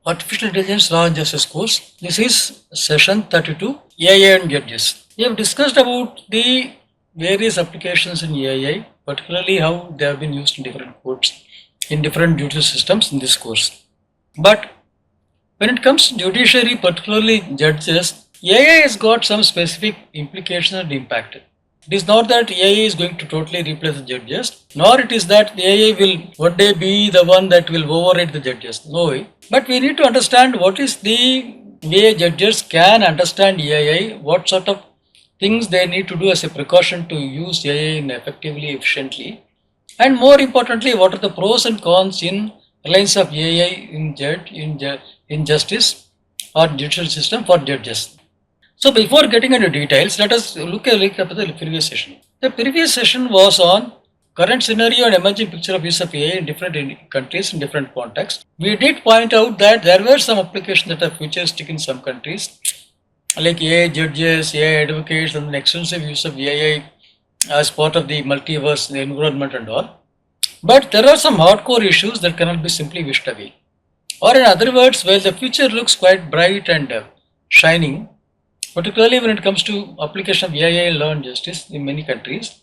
Artificial Intelligence Law and Justice course. This is session 32, AI and Judges. We have discussed about the various applications in AI, particularly how they have been used in different courts, in different judicial systems in this course. But when it comes to judiciary, particularly judges, AI has got some specific implications and impact. It is not that AI is going to totally replace the judges, nor it is that the AI will one day be the one that will override the judges. No way. But we need to understand what is the way judges can understand AI, what sort of things they need to do as a precaution to use AI effectively, efficiently, and more importantly, what are the pros and cons in reliance of AI in justice or judicial system for judges. So before getting into details, let us look at the previous session. The previous session was on current scenario and emerging picture of use of AI in different countries in different contexts. We did point out that there were some applications that are futuristic in some countries, like AI judges, AI advocates, and the extensive use of AI as part of the multiverse, the environment and all. But there are some hardcore issues that cannot be simply wished away. Or in other words, while the future looks quite bright and shining, particularly when it comes to application of AI in law and justice in many countries,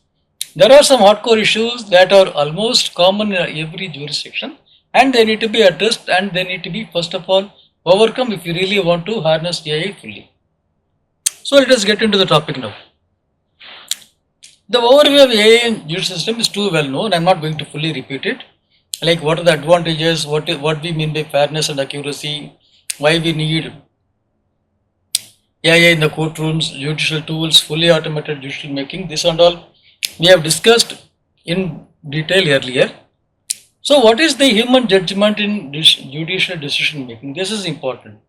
there are some hardcore issues that are almost common in every jurisdiction, and they need to be addressed, and they need to be first of all overcome if you really want to harness AI fully. So let us get into the topic now. The overview of AI in judicial system is too well known. I am not going to fully repeat it. Like what are the advantages, what we mean by fairness and accuracy, why we need AI in the courtrooms, judicial tools, fully automated judicial making, this and all we have discussed in detail earlier. So what is the human judgment in judicial decision making? This is important.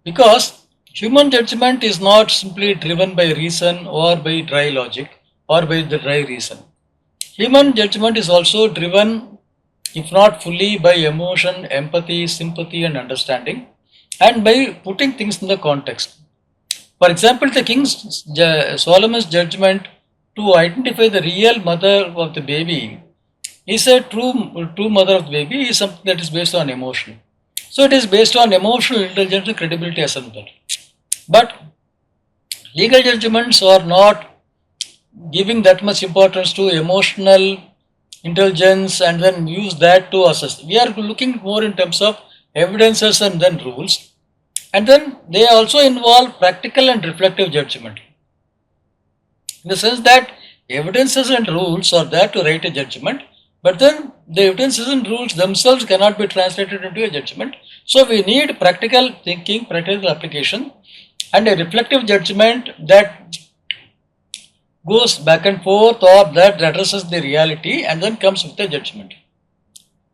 Because human judgment is not simply driven by reason or by dry logic or by the dry reason. Human judgment is also driven, if not fully, by emotion, empathy, sympathy and understanding, and by putting things in the context. For example, the King's Solomon's judgment to identify the real mother of the baby is a true mother of the baby is something that is based on emotion. So it is based on emotional intelligence and credibility assessment. But legal judgments are not giving that much importance to emotional intelligence and then use that to assess. We are looking more in terms of evidences and then rules, and then they also involve practical and reflective judgment, in the sense that evidences and rules are there to write a judgment, but then the evidences and rules themselves cannot be translated into a judgment. So we need practical thinking, practical application, and a reflective judgment that goes back and forth or that addresses the reality and then comes with a judgment.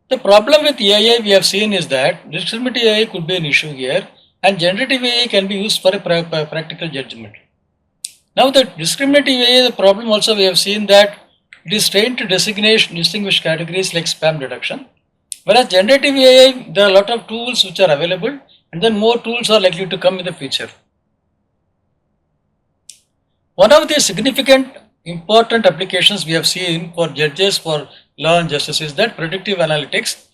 The problem with AI we have seen is that discriminative AI could be an issue here, and generative AI can be used for a practical judgment. Now the discriminative AI, the problem also we have seen that it is trained to distinguish categories like spam detection, whereas generative AI, there are a lot of tools which are available, and then more tools are likely to come in the future. One of the significant important applications we have seen for judges for law and justice is that predictive analytics.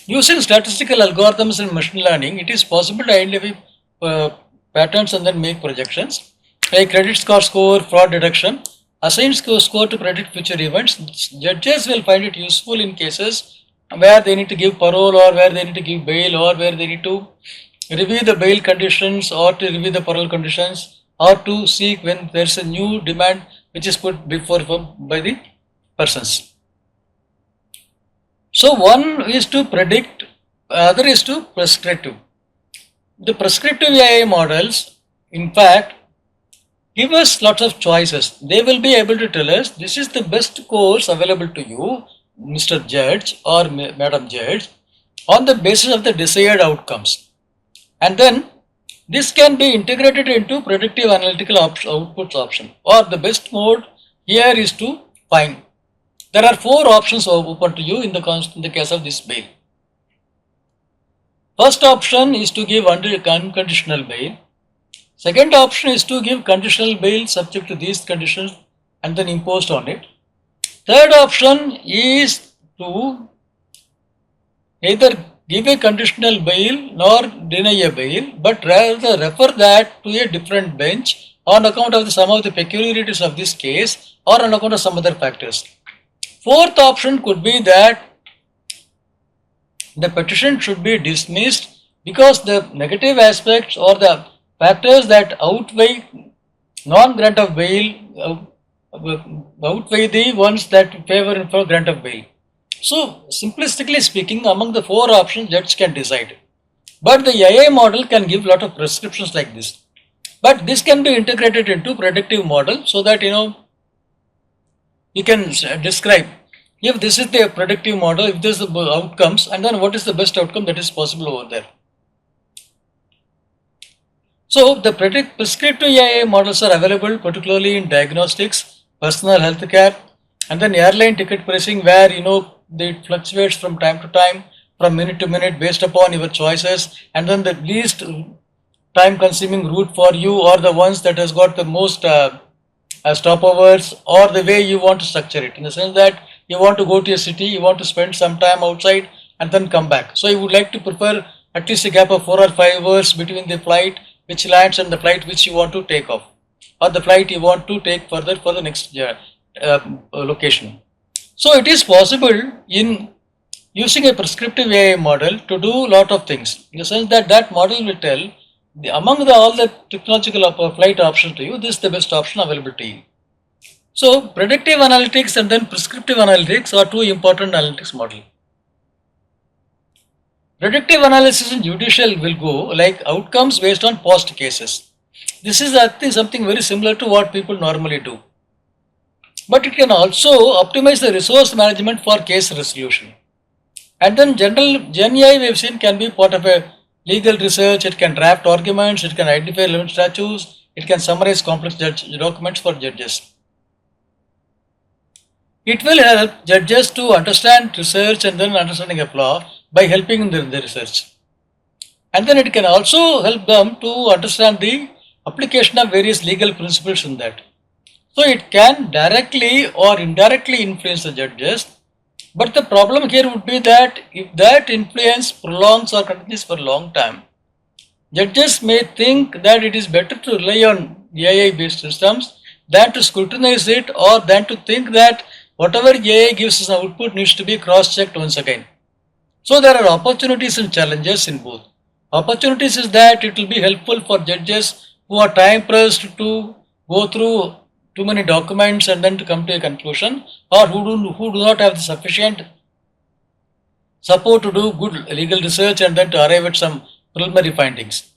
Using statistical algorithms and machine learning, it is possible to identify patterns and then make projections. Like credit score, fraud detection, assign score to predict future events. Judges will find it useful in cases where they need to give parole or where they need to give bail or where they need to review the bail conditions or to review the parole conditions, or to seek when there is a new demand which is put before by the persons. So one is to predict, other is to prescriptive. The prescriptive AI models, in fact, give us lots of choices. They will be able to tell us this is the best course available to you, Mr. Judge or Madam Judge, on the basis of the desired outcomes. And then this can be integrated into predictive analytical outputs option, or the best mode here is to find. There are 4 options open to you in the case of this bail. First option is to give unconditional bail. Second option is to give conditional bail subject to these conditions and then imposed on it. Third option is to neither give a conditional bail nor deny a bail, but rather refer that to a different bench on account of some of the peculiarities of this case or on account of some other factors. Fourth option could be that the petition should be dismissed because the negative aspects or the factors that outweigh non-grant of bail outweigh the ones that favor in for grant of bail. So, simplistically speaking, among the four options, judge can decide. But the AI model can give lot of prescriptions like this. But this can be integrated into predictive model so that you can describe if this is the predictive model, if this is the outcomes, and then what is the best outcome that is possible over there. So the prescriptive AI models are available particularly in diagnostics, personal health care, and then airline ticket pricing, where it fluctuates from time to time, from minute to minute based upon your choices, and then the least time consuming route for you or the ones that has got the most stopovers, or the way you want to structure it, in the sense that you want to go to a city, you want to spend some time outside and then come back. So you would like to prefer at least a gap of 4 or 5 hours between the flight which lands and the flight which you want to take off, or the flight you want to take further for the next location. So it is possible in using a prescriptive AI model to do lot of things, in the sense that that model will tell among all the technological flight options to you, this is the best option available to you. So predictive analytics and then prescriptive analytics are two important analytics models. Predictive analysis in judicial will go like outcomes based on past cases. This is, I think, something very similar to what people normally do. But it can also optimize the resource management for case resolution. And then Gen AI we have seen can be part of a legal research. It can draft arguments, it can identify relevant statutes, it can summarize complex documents for judges. It will help judges to understand research and then understanding of law by helping in the research. And then it can also help them to understand the application of various legal principles in that. So it can directly or indirectly influence the judges. But the problem here would be that if that influence prolongs or continues for a long time, judges may think that it is better to rely on AI based systems than to scrutinize it, or than to think that whatever AI gives as an output needs to be cross-checked once again. So there are opportunities and challenges in both. Opportunities is that it will be helpful for judges who are time pressed to go through too many documents and then to come to a conclusion, or who do not have the sufficient support to do good legal research and then to arrive at some preliminary findings.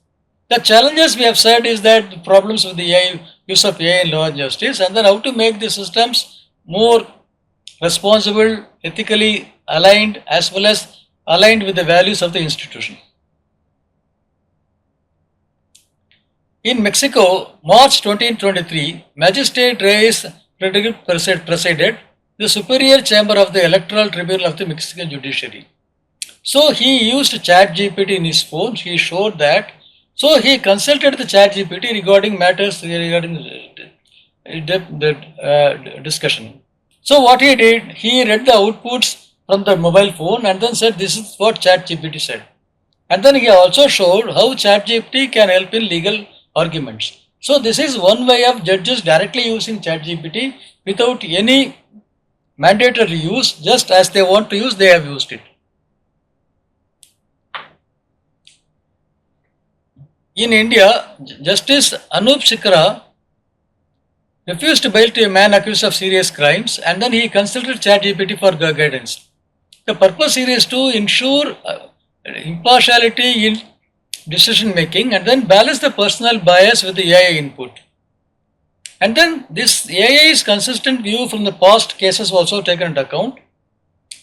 The challenges we have said is that the problems with the AI, use of AI in law and justice, and then how to make the systems more responsible, ethically aligned, as well as aligned with the values of the institution. In Mexico, March 2023, Magistrate Reyes presided the Superior Chamber of the Electoral Tribunal of the Mexican Judiciary. So he used ChatGPT in his phone. He showed that. So he consulted the ChatGPT regarding matters regarding the discussion. So what he did, he read the outputs from the mobile phone and then said this is what ChatGPT said. And then he also showed how ChatGPT can help in legal arguments. So this is one way of judges directly using ChatGPT without any mandatory use. Just as they want to use, they have used it. In India, Justice Anup Sikra refused bail to a man accused of serious crimes, and then he consulted ChatGPT for guidance. The purpose here is to ensure impartiality in decision making and then balance the personal bias with the AI input. And then this AI's consistent view from the past cases also taken into account.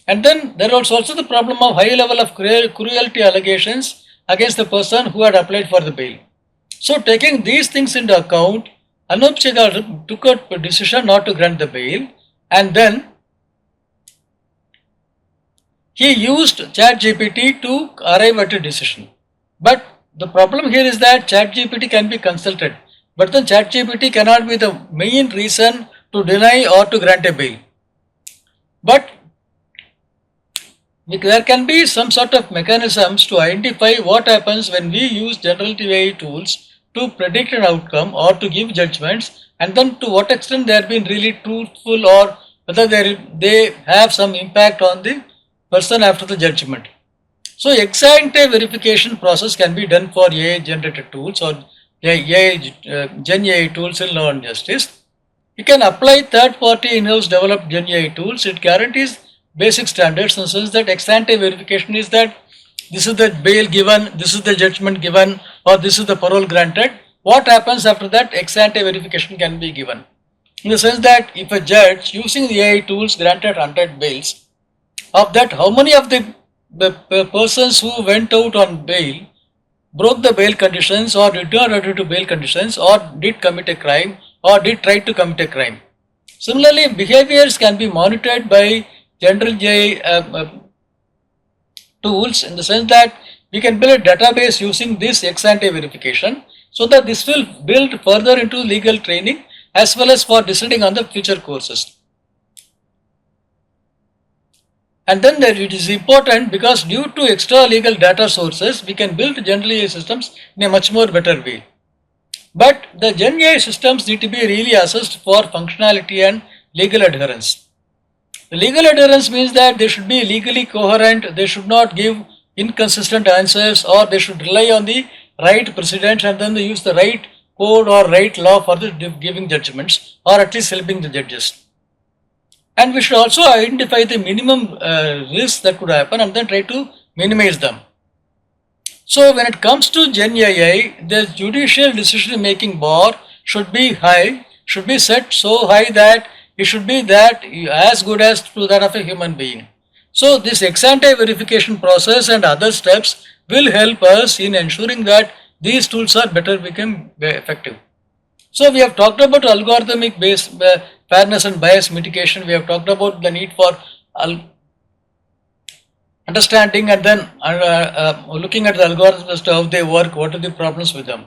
And then there was also the problem of high level of cruelty allegations against the person who had applied for the bail. So taking these things into account, Anup Sikra took a decision not to grant the bail, and then he used ChatGPT to arrive at a decision. But the problem here is that ChatGPT can be consulted, but then ChatGPT cannot be the main reason to deny or to grant a bail. But there can be some sort of mechanisms to identify what happens when we use generative AI tools to predict an outcome or to give judgments, and then to what extent they are being really truthful or whether they have some impact on the person after the judgment. So ex-ante verification process can be done for AI generated tools or Gen AI tools in law and justice. You can apply third-party in-house developed Gen AI tools. It guarantees basic standards in the sense that ex-ante verification is that this is the bail given, this is the judgment given, or this is the parole granted. What happens after that? Ex-ante verification can be given. In the sense that if a judge using the AI tools granted 100 bails, of that how many of the persons who went out on bail broke the bail conditions or did not adhere to bail conditions or did commit a crime or did try to commit a crime. Similarly, behaviors can be monitored by general AI tools in the sense that we can build a database using this ex-ante verification so that this will build further into legal training as well as for deciding on the future courses. And then it is important because due to extra legal data sources, we can build general AI systems in a much more better way. But the Gen AI systems need to be really assessed for functionality and legal adherence. The legal adherence means that they should be legally coherent, they should not give inconsistent answers, or they should rely on the right precedents and then they use the right code or right law for the giving judgments or at least helping the judges. And we should also identify the minimum risks that could happen and then try to minimize them. So when it comes to Gen AI, the judicial decision making bar should be high, should be set so high that it should be that as good as to that of a human being. So this ex-ante verification process and other steps will help us in ensuring that these tools are better become effective. So we have talked about algorithmic based fairness and bias mitigation. We have talked about the need for understanding and then looking at the algorithms as to how they work, what are the problems with them.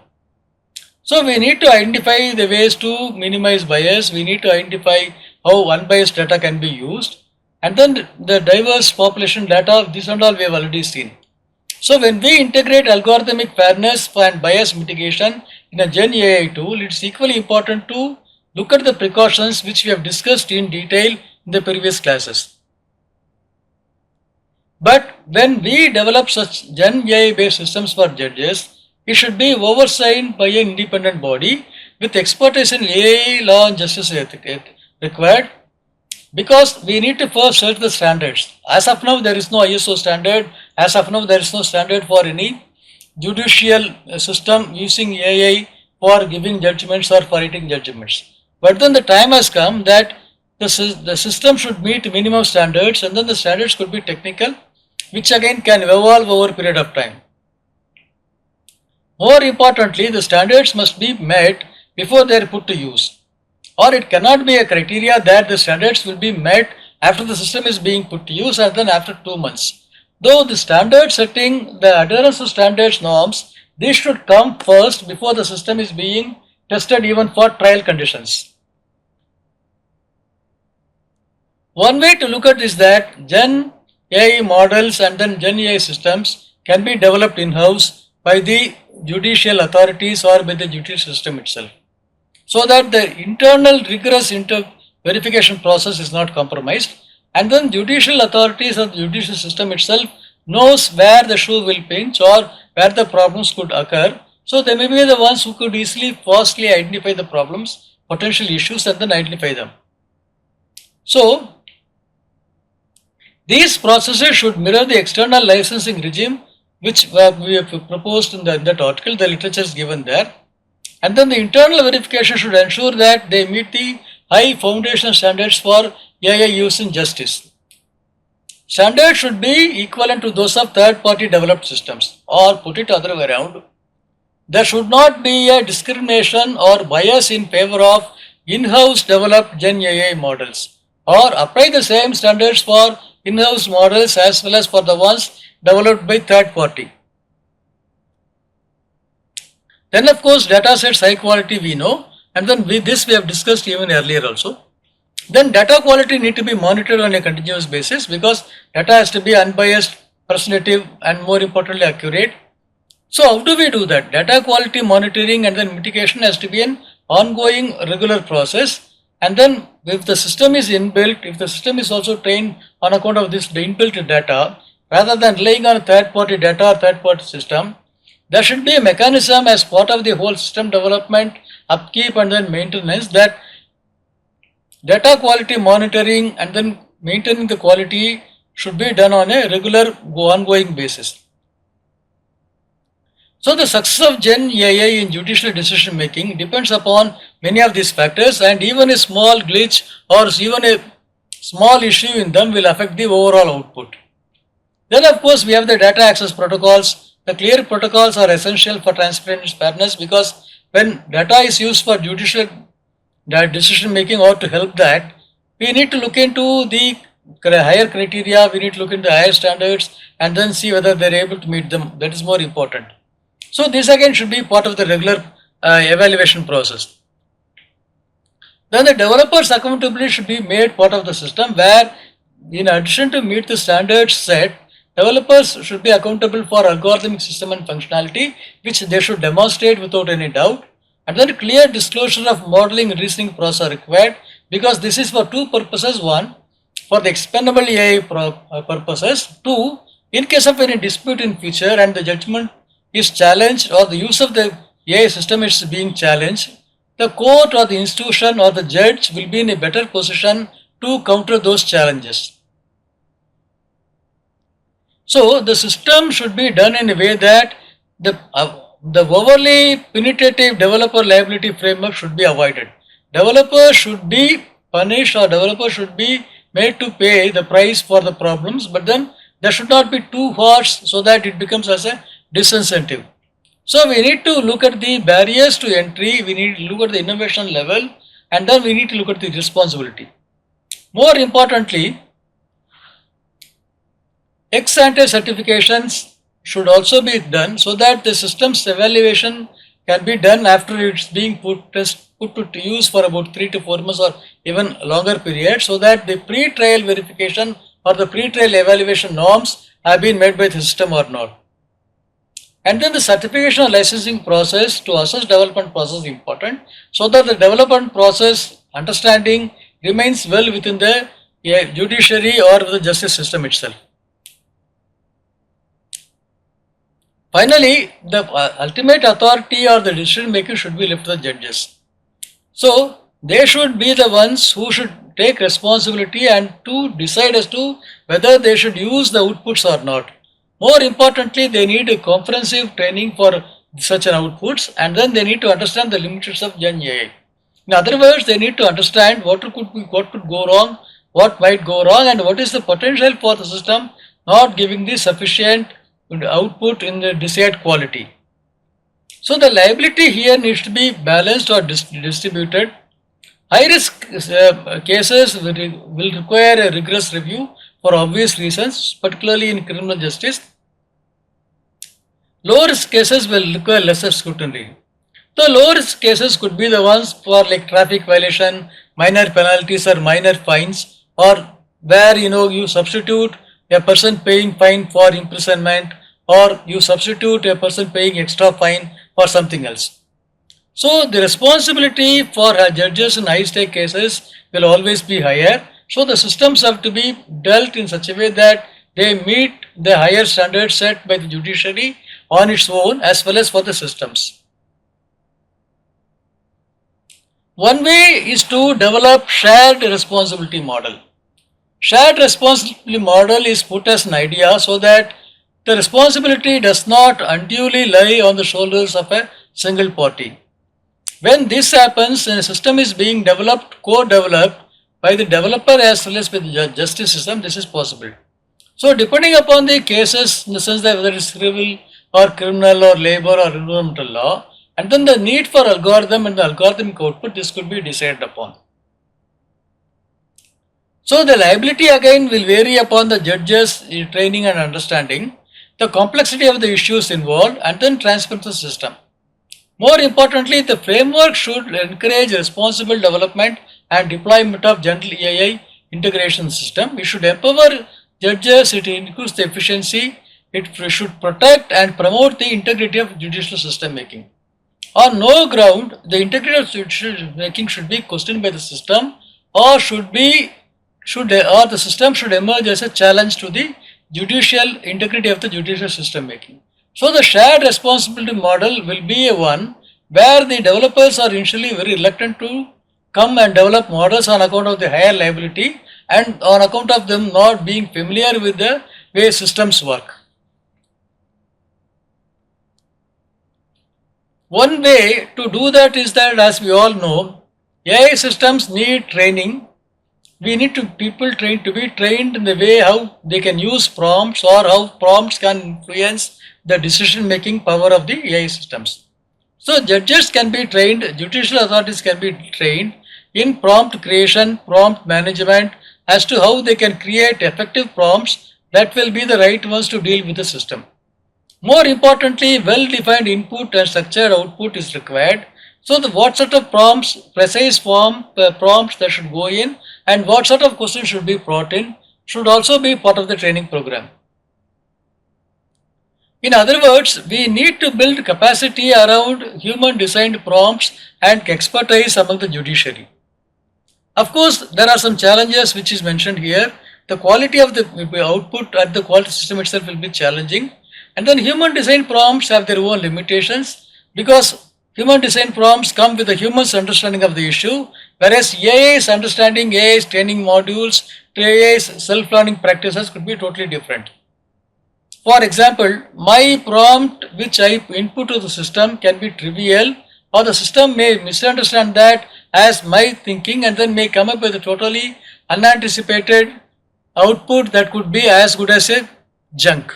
So we need to identify the ways to minimize bias. We need to identify how unbiased data can be used, and then the diverse population data. These and all we have already seen. So when we integrate algorithmic fairness and bias mitigation in a Gen AI tool, it's equally important to look at the precautions which we have discussed in detail in the previous classes. But when we develop such Gen AI based systems for judges, it should be oversigned by an independent body with expertise in AI, law and justice required, because we need to first set the standards. As of now, there is no ISO standard. As of now, there is no standard for any judicial system using AI for giving judgments or for writing judgments. But then the time has come that the system should meet minimum standards, and then the standards could be technical, which again can evolve over a period of time. More importantly, the standards must be met before they are put to use, or it cannot be a criteria that the standards will be met after the system is being put to use and then after 2 months. Though the standard setting, the adherence to standards norms, these should come first before the system is being tested even for trial conditions. One way to look at is that Gen AI models and then Gen AI systems can be developed in-house by the judicial authorities or by the judicial system itself, so that the internal rigorous verification process is not compromised, and then judicial authorities or the judicial system itself knows where the shoe will pinch or where the problems could occur. So they may be the ones who could easily, fastly identify the problems, potential issues and then identify them. So these processes should mirror the external licensing regime which we have proposed in that article. The literature is given there. And then the internal verification should ensure that they meet the high foundation standards for AI use in justice. Standards should be equivalent to those of third-party developed systems, or put it other way around. There should not be a discrimination or bias in favor of in-house developed Gen AI models, or apply the same standards for in-house models as well as for the ones developed by third party. Then of course data sets high quality we know, and then this we have discussed even earlier also. Then data quality need to be monitored on a continuous basis because data has to be unbiased, representative, and more importantly accurate. So how do we do that? Data quality monitoring and then mitigation has to be an ongoing regular process. And then if the system is inbuilt, if the system is also trained on account of this inbuilt data, rather than relying on third party data or third party system, there should be a mechanism as part of the whole system development, upkeep and then maintenance, that data quality monitoring and then maintaining the quality should be done on a regular ongoing basis. So the success of Gen AI in judicial decision making depends upon many of these factors, and even a small glitch or even a small issue in them will affect the overall output. Then of course we have the data access protocols. The clear protocols are essential for transparency and fairness, because when data is used for judicial decision making or to help that, we need to look into the higher criteria, we need to look into the higher standards and then see whether they are able to meet them. That is more important. So this again should be part of the regular evaluation process. Then the developer's accountability should be made part of the system, where in addition to meet the standards set, developers should be accountable for algorithmic system and functionality, which they should demonstrate without any doubt. And then clear disclosure of modeling and reasoning process are required, because this is for two purposes. One, for the expendable AI purposes. Two, in case of any dispute in future and the judgment is challenged or the use of the AI system is being challenged, the court or the institution or the judge will be in a better position to counter those challenges. So the system should be done in a way that the overly punitive developer liability framework should be avoided. Developers should be punished or developers should be made to pay the price for the problems, but then there should not be too harsh so that it becomes as a disincentive. So we need to look at the barriers to entry, we need to look at the innovation level, and then we need to look at the responsibility. More importantly, ex ante certifications should also be done so that the system's evaluation can be done after it's being put to use for about 3 to 4 months or even longer period, so that the pre-trial verification or the pre-trial evaluation norms have been made by the system or not. And then the certification or licensing process to assess development process is important, so that the development process understanding remains well within the judiciary or the justice system itself. Finally, the ultimate authority or the decision making should be left to the judges. So they should be the ones who should take responsibility and to decide as to whether they should use the outputs or not. More importantly, they need a comprehensive training for such an outputs, and then they need to understand the limits of Gen AI. In other words, they need to understand what could go wrong, what might go wrong, and what is the potential for the system not giving the sufficient output in the desired quality. So the liability here needs to be balanced or distributed. High risk cases will require a rigorous review for obvious reasons, particularly in criminal justice. Low risk cases will require lesser scrutiny. The low risk cases could be the ones for like traffic violation, minor penalties or minor fines, or where you substitute a person paying fine for imprisonment, or you substitute a person paying extra fine for something else. So the responsibility for judges in high stake cases will always be higher. So the systems have to be dealt in such a way that they meet the higher standards set by the judiciary on its own as well as for the systems. One way is to develop shared responsibility model. Shared responsibility model is put as an idea so that the responsibility does not unduly lie on the shoulders of a single party. When this happens and a system is being developed, co-developed by the developer as well as by the justice system, this is possible. So depending upon the cases, in the sense that whether it's civil or criminal or labor or environmental law, and then the need for algorithm and the algorithmic output, this could be decided upon. So the liability again will vary upon the judges' training and understanding, the complexity of the issues involved, and then transparency system. More importantly, the framework should encourage responsible development and deployment of general AI integration system. It should empower judges, it increase the efficiency, it should protect and promote the integrity of judicial system making. On no ground, the integrity of judicial making should be questioned by the system, or the system should emerge as a challenge to the judicial integrity of the judicial system making. So the shared responsibility model will be a one where the developers are initially very reluctant to come and develop models on account of the higher liability and on account of them not being familiar with the way systems work. One way to do that is that, as we all know, AI systems need training. We need people to be trained in the way how they can use prompts or how prompts can influence the decision making power of the AI systems. So judges can be trained, judicial authorities can be trained in prompt creation, prompt management as to how they can create effective prompts that will be the right ones to deal with the system. More importantly, well-defined input and structured output is required. So what sort of prompts, precise prompts that should go in and what sort of questions should be brought in should also be part of the training program. In other words, we need to build capacity around human-designed prompts and expertise among the judiciary. Of course, there are some challenges which is mentioned here. The quality of the output at the quality system itself will be challenging. And then human design prompts have their own limitations because human design prompts come with a human's understanding of the issue, whereas AI's understanding, AI's training modules, AI's self-learning practices could be totally different. For example, my prompt which I input to the system can be trivial, or the system may misunderstand that as my thinking and then may come up with a totally unanticipated output that could be as good as a junk.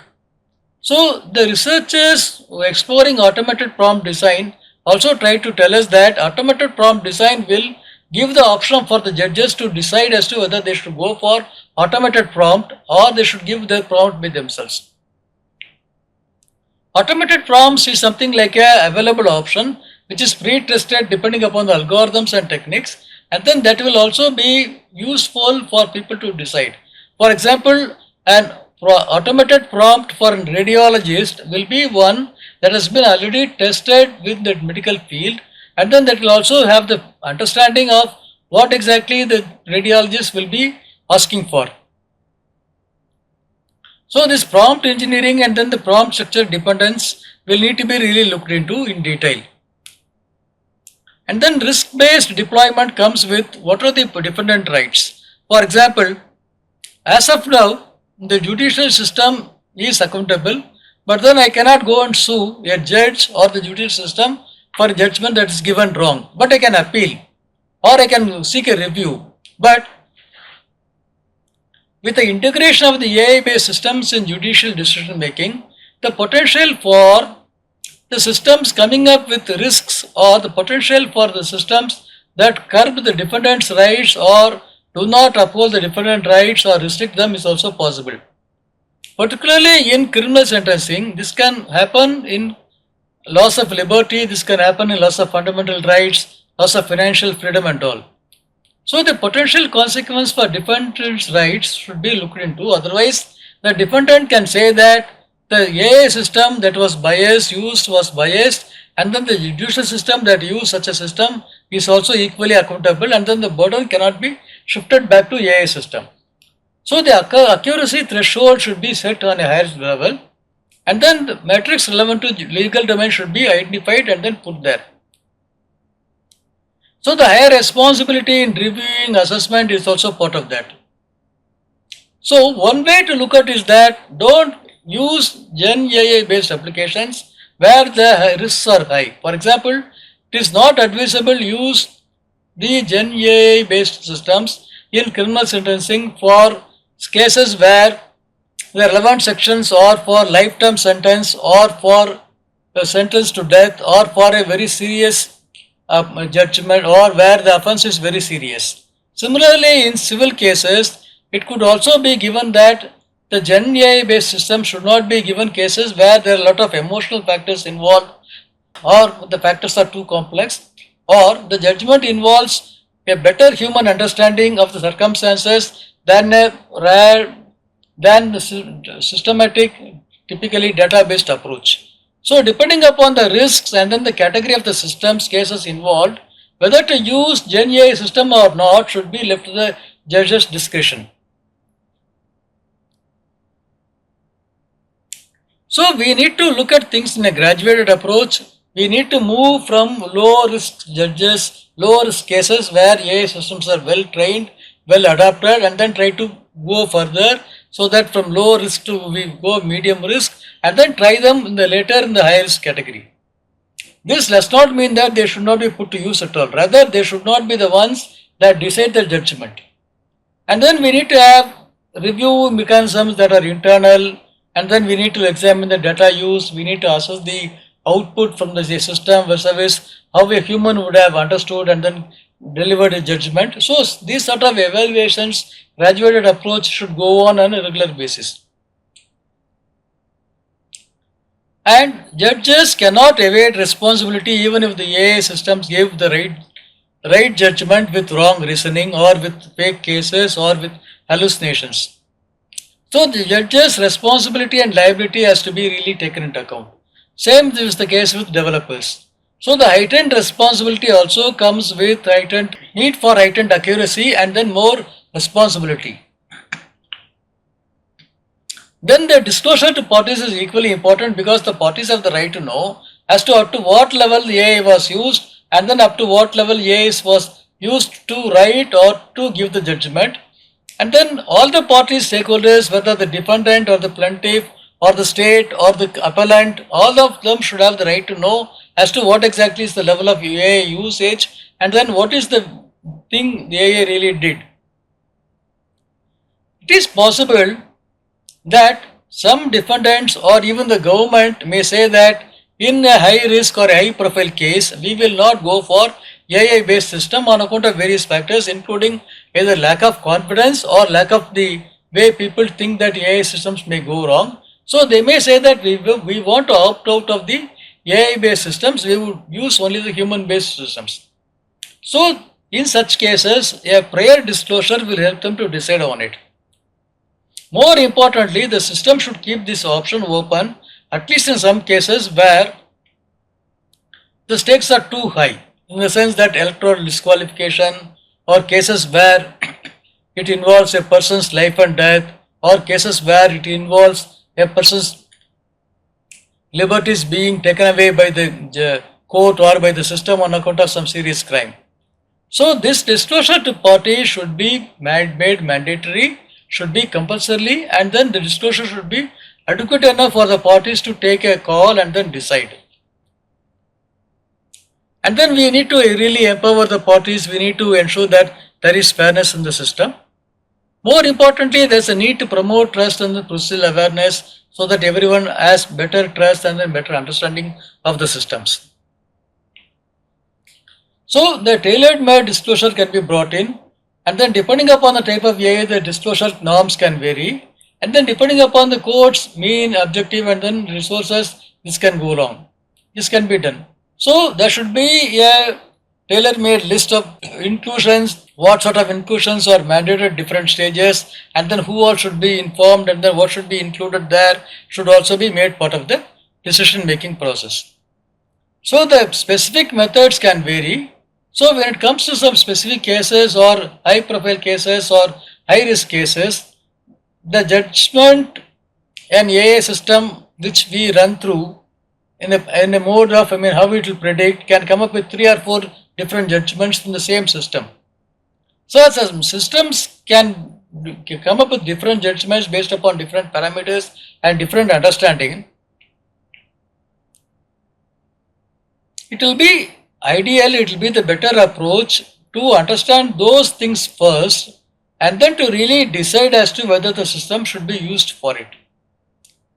So the researchers exploring automated prompt design also try to tell us that automated prompt design will give the option for the judges to decide as to whether they should go for automated prompt or they should give the prompt by themselves. Automated prompts is something like a available option which is pre-tested depending upon the algorithms and techniques, and then that will also be useful for people to decide. For example, an automated prompt for a radiologist will be one that has been already tested with the medical field, and then that will also have the understanding of what exactly the radiologist will be asking for. So this prompt engineering and then the prompt structure dependence will need to be really looked into in detail. And then risk-based deployment comes with what are the dependent rights. For example, as of now, the judicial system is accountable, but then I cannot go and sue a judge or the judicial system for a judgment that is given wrong, but I can appeal or I can seek a review. But with the integration of the AI-based systems in judicial decision making, the potential for the systems coming up with risks or the potential for the systems that curb the defendant's rights or do not uphold the defendant rights or restrict them is also possible. Particularly in criminal sentencing, this can happen in loss of liberty, this can happen in loss of fundamental rights, loss of financial freedom and all. So the potential consequence for defendant's rights should be looked into. Otherwise, the defendant can say that the AI system that was used was biased, and then the judicial system that used such a system is also equally accountable, and then the burden cannot be shifted back to AI system. So the accuracy threshold should be set on a higher level, and then the metrics relevant to legal domain should be identified and then put there. So the higher responsibility in reviewing assessment is also part of that. So one way to look at is that don't use Gen AI based applications where the risks are high. For example, it is not advisable to use the Gen AI based systems in criminal sentencing for cases where the relevant sections are for lifetime sentence or for a sentence to death or for a very serious judgment or where the offense is very serious. Similarly, in civil cases, it could also be given that the Gen AI based system should not be given cases where there are a lot of emotional factors involved or the factors are too complex or the judgment involves a better human understanding of the circumstances than a rare than the systematic, typically data-based approach. So depending upon the risks and then the category of the systems cases involved, whether to use Gen AI system or not should be left to the judge's discretion. So we need to look at things in a graduated approach. We need to move from low risk judges, low risk cases where AI systems are well trained, well adapted, and then try to go further, so that from low risk to we go medium risk, and then try them in the later in the high risk category. This does not mean that they should not be put to use at all. Rather, they should not be the ones that decide the judgment. And then we need to have review mechanisms that are internal, and then we need to examine the data used. We need to assess the output from the system versus how a human would have understood and then delivered a judgment. So these sort of evaluations, graduated approach should go on a regular basis. And judges cannot evade responsibility even if the AI systems gave the right judgment with wrong reasoning or with fake cases or with hallucinations. So the judge's responsibility and liability has to be really taken into account. Same is the case with developers. So the heightened responsibility also comes with heightened need for heightened accuracy and then more responsibility. Then the disclosure to parties is equally important because the parties have the right to know as to up to what level the AI was used and then up to what level AI was used to write or to give the judgment. And then all the parties, stakeholders, whether the defendant or the plaintiff or the state or the appellant, all of them should have the right to know as to what exactly is the level of AI usage and then what is the thing the AI really did. It is possible that some defendants or even the government may say that in a high risk or high profile case, we will not go for AI based system on account of various factors including either lack of confidence or lack of the way people think that AI systems may go wrong. So they may say that we want to opt out of the AI based systems, we would use only the human based systems. So in such cases, a prior disclosure will help them to decide on it. More importantly, the system should keep this option open, at least in some cases where the stakes are too high, in the sense that electoral disqualification or cases where it involves a person's life and death or cases where it involves a person's liberties being taken away by the court or by the system on account of some serious crime. So this disclosure to parties should be made mandatory, should be compulsory, and then the disclosure should be adequate enough for the parties to take a call and then decide. And then we need to really empower the parties, we need to ensure that there is fairness in the system. More importantly, there is a need to promote trust and procedural awareness so that everyone has better trust and then better understanding of the systems. So the tailor-made disclosure can be brought in, and then depending upon the type of AI, the disclosure norms can vary, and then depending upon the court's mean, objective, and then resources, this can go wrong. This can be done. So there should be a tailor-made list of inclusions, what sort of inclusions are mandated at different stages, and then who all should be informed, and then what should be included there should also be made part of the decision-making process. So the specific methods can vary. So when it comes to some specific cases or high-profile cases or high-risk cases, the judgment and AI system which we run through in a mode of, how it will predict can come up with 3 or 4 different judgments in the same system. So some systems can come up with different judgments based upon different parameters and different understanding. It will be ideal, it will be the better approach to understand those things first and then to really decide as to whether the system should be used for it.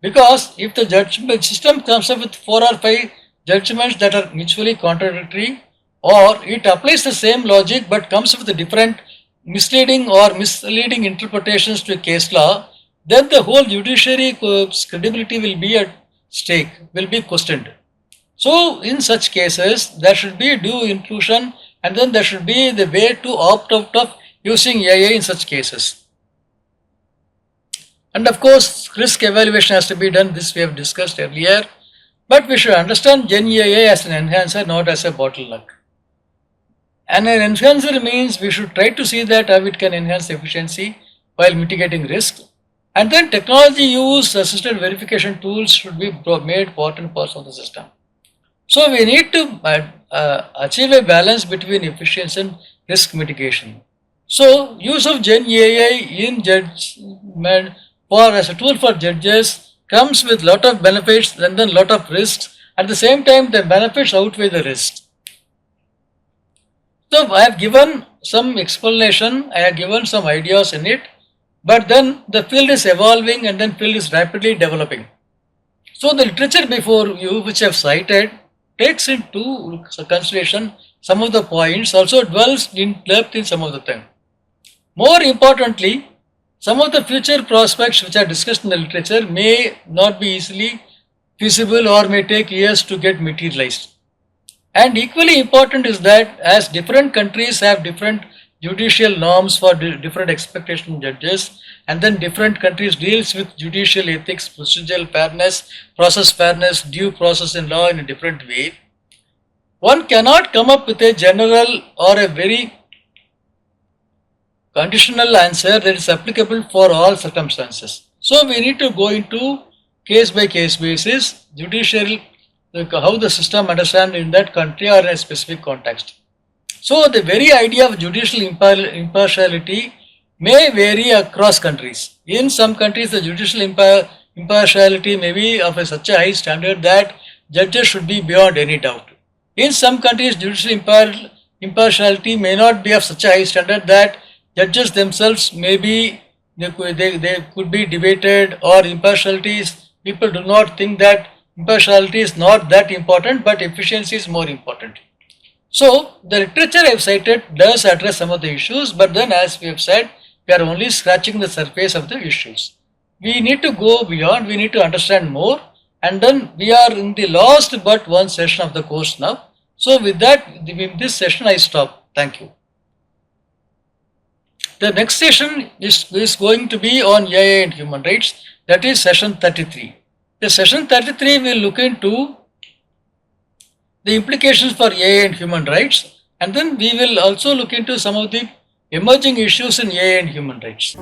Because if the judgment system comes up with 4 or 5 judgments that are mutually contradictory, or it applies the same logic but comes with a different misleading or misleading interpretations to a case law, then the whole judiciary credibility will be at stake, will be questioned. So in such cases, there should be due inclusion and then there should be the way to opt out of using AI in such cases. And of course, risk evaluation has to be done. This we have discussed earlier. But we should understand Gen AI as an enhancer, not as a bottleneck. And an enhancer means we should try to see that how it can enhance efficiency while mitigating risk. And then technology use assisted verification tools should be made part and parcel of the system. So we need to achieve a balance between efficiency and risk mitigation. So use of Gen AI in judgment for as a tool for judges comes with lot of benefits and then lot of risks. At the same time, the benefits outweigh the risks. So I have given some explanation, I have given some ideas in it, but then the field is evolving and then field is rapidly developing. So the literature before you which I have cited takes into consideration some of the points, also dwells in depth in some of the them. More importantly, some of the future prospects which are discussed in the literature may not be easily feasible or may take years to get materialized. And equally important is that as different countries have different judicial norms for different expectation judges, and then different countries deals with judicial ethics, procedural fairness, process fairness, due process in law in a different way, one cannot come up with a general or a very conditional answer that is applicable for all circumstances. So we need to go into case by case basis, judicial, how the system understand in that country or in a specific context. So the very idea of judicial impartiality may vary across countries. In some countries, the judicial impartiality may be of such a high standard that judges should be beyond any doubt. In some countries, judicial impartiality may not be of such a high standard that judges themselves may be, they could be debated, or impartiality is, people do not think that impartiality is not that important, but efficiency is more important. So the literature I have cited does address some of the issues, but then as we have said, we are only scratching the surface of the issues. We need to go beyond, we need to understand more, and then we are in the last but one session of the course now. So with that, in this session I stop. Thank you. The next session is going to be on AI and human rights, that is session 33. The session 33 will look into the implications for AI and human rights, and then we will also look into some of the emerging issues in AI and human rights.